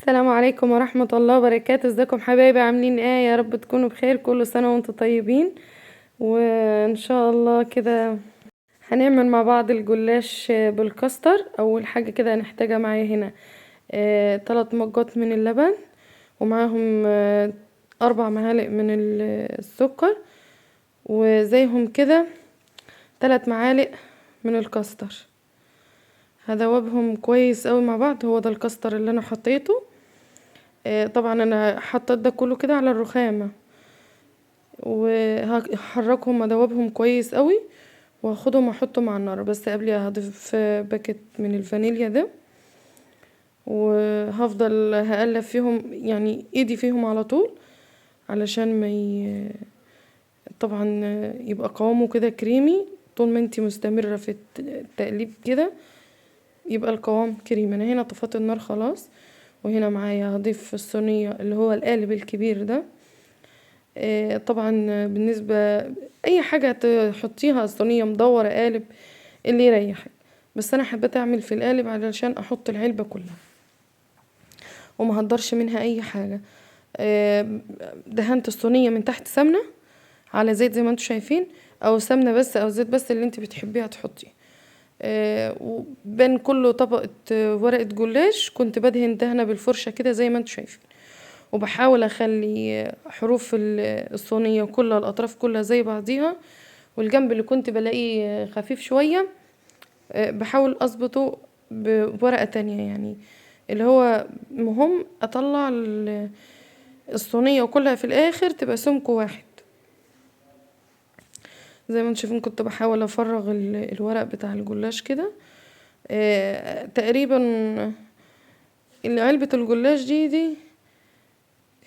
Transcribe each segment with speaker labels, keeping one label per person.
Speaker 1: السلام عليكم ورحمة الله وبركاته. ازيكم حبايبي؟ عاملين ايه؟ يا رب تكونوا بخير. كل سنة وانتم طيبين، وان شاء الله كده هنعمل مع بعض الجلاش بالكاستر. اول حاجة كده هنحتاجها معايا هنا 3 مجات من اللبن، ومعاهم 4 معالق من السكر، وزيهم كده 3 معالق من الكاستر. هدوبهم كويس قوي مع بعض. هو ده الكاستر اللي انا حطيته. طبعا انا حطيت ده كله كده على الرخامة، وهحركهم ادوبهم كويس قوي، وهاخدهم احطهم على النار. بس قبلها هضيف باكت من الفانيليا ده، وهفضل هقلب فيهم، يعني ايدي فيهم على طول، علشان ما طبعا يبقى قوامه كده كريمي. طول ما انتي مستمرة في التقليب كده يبقى القوام كريمي. انا هنا طفيت النار خلاص، وهنا معايا هضيف الصينية اللي هو القالب الكبير ده. طبعا بالنسبة اي حاجة تحطيها، صينية، مدورة، قالب، اللي يريحك. بس انا حبيت اعمل في القالب علشان احط العلبة كلها وما هقدرش منها اي حاجة. دهنت الصينية من تحت سمنة على زيت زي ما انتوا شايفين، او سمنة بس او زيت بس اللي انت بتحبيها تحطيه. وبين كل طبقة ورقة جلاش كنت بدهن دهنة بالفرشة كده زي ما انتوا شايفين، وبحاول اخلي حروف الصينية كلها، الاطراف كلها زي بعضيها، والجنب اللي كنت بلاقيه خفيف شوية بحاول اظبطه بورقة تانية، يعني اللي هو مهم اطلع الصينية كلها في الاخر تبقى سمك واحد. زي ما انتم شايفين كنت بحاول افرغ الورق بتاع الجلاش كده. تقريبا علبة الجلاش دي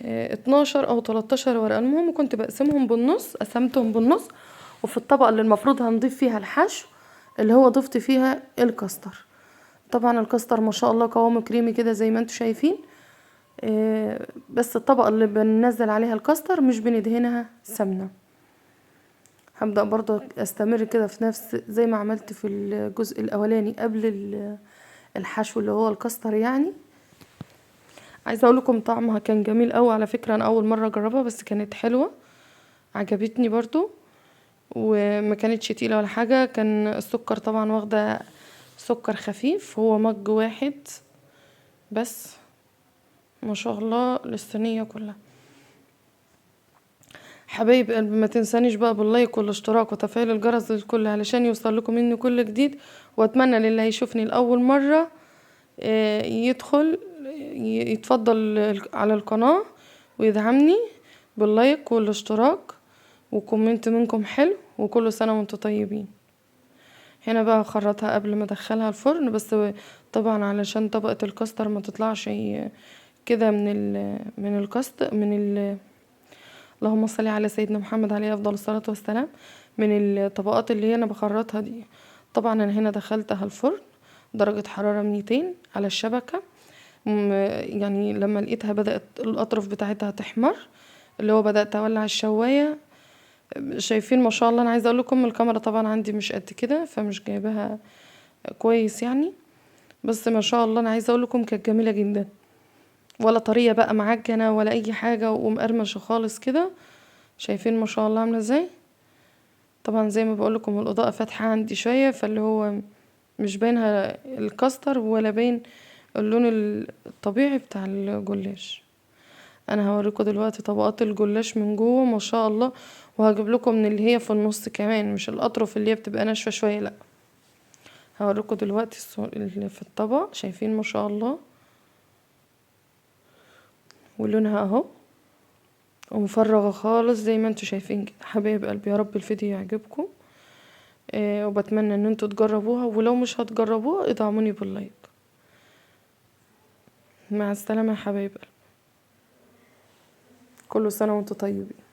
Speaker 1: 12 او 13 ورقة. المهم كنت بقسمهم بالنص، قسمتهم بالنص، وفي الطبقة اللي المفروض هنضيف فيها الحشو اللي هو ضفت فيها الكاستر. طبعا الكاستر ما شاء الله قوامه كريمي كده زي ما انتم شايفين. بس الطبقة اللي بننزل عليها الكاستر مش بندهنها سمنة. هبدأ برضه استمر كده في نفس زي ما عملت في الجزء الاولاني قبل الحشو اللي هو الكاستر. يعني عايزه اقول لكم طعمها كان جميل قوي على فكره. انا اول مره اجربها بس كانت حلوه، عجبتني برضو، وما كانتش تقيله ولا حاجه. كان السكر طبعا واخده سكر خفيف، هو مج واحد بس، ما شاء الله، للصينيه كلها. حبايب قلبي، ما تنسانيش بقى باللايك والاشتراك وتفعيل الجرس للكل علشان يوصل لكم مني كل جديد. واتمنى للي هيشوفني لاول مره يدخل يتفضل على القناه ويدعمني باللايك والاشتراك وكومنت منكم حلو. وكل سنه وانتم طيبين. هنا بقى هخرطها قبل ما ادخلها الفرن، بس طبعا علشان طبقه الكاستر ما تطلعش كده من الكاستر اللهم صل على سيدنا محمد عليه افضل الصلاه والسلام، من الطبقات اللي انا بخرطها دي. طبعا انا هنا دخلتها الفرن درجه حراره 200 على الشبكه. يعني لما لقيتها بدات الاطراف بتاعتها تحمر، اللي هو بدات اولع الشوايه. شايفين ما شاء الله. انا عايزه اقول لكم الكاميرا طبعا عندي مش قد كده فمش جايباها كويس يعني، بس ما شاء الله انا عايزه اقول لكم كانت جميله جدا، ولا طريه بقى معجنه ولا اي حاجه، ومقرمشه خالص كده. شايفين ما شاء الله عامله ازاي؟ طبعا زي ما بقول لكم الاضاءه فاتحه عندي شويه، فاللي هو مش باينها الكاستر ولا باين اللون الطبيعي بتاع الجلاش. انا هوريكم دلوقتي طبقات الجلاش من جوه ما شاء الله، وهجيب لكم من اللي هي في النص كمان، مش الاطراف اللي هي بتبقى ناشفه شويه، لا. هوريكم دلوقتي اللي في الطبق. شايفين ما شاء الله، ولونها اهو، ومفرغه خالص زي ما انتوا شايفين كده. حبايب قلبي، يا رب الفيديو يعجبكم. وبتمنى ان انتوا تجربوها، ولو مش هتجربوها ادعموني باللايك. مع السلامه يا حبايب قلبي، كل سنه وانتوا طيبين.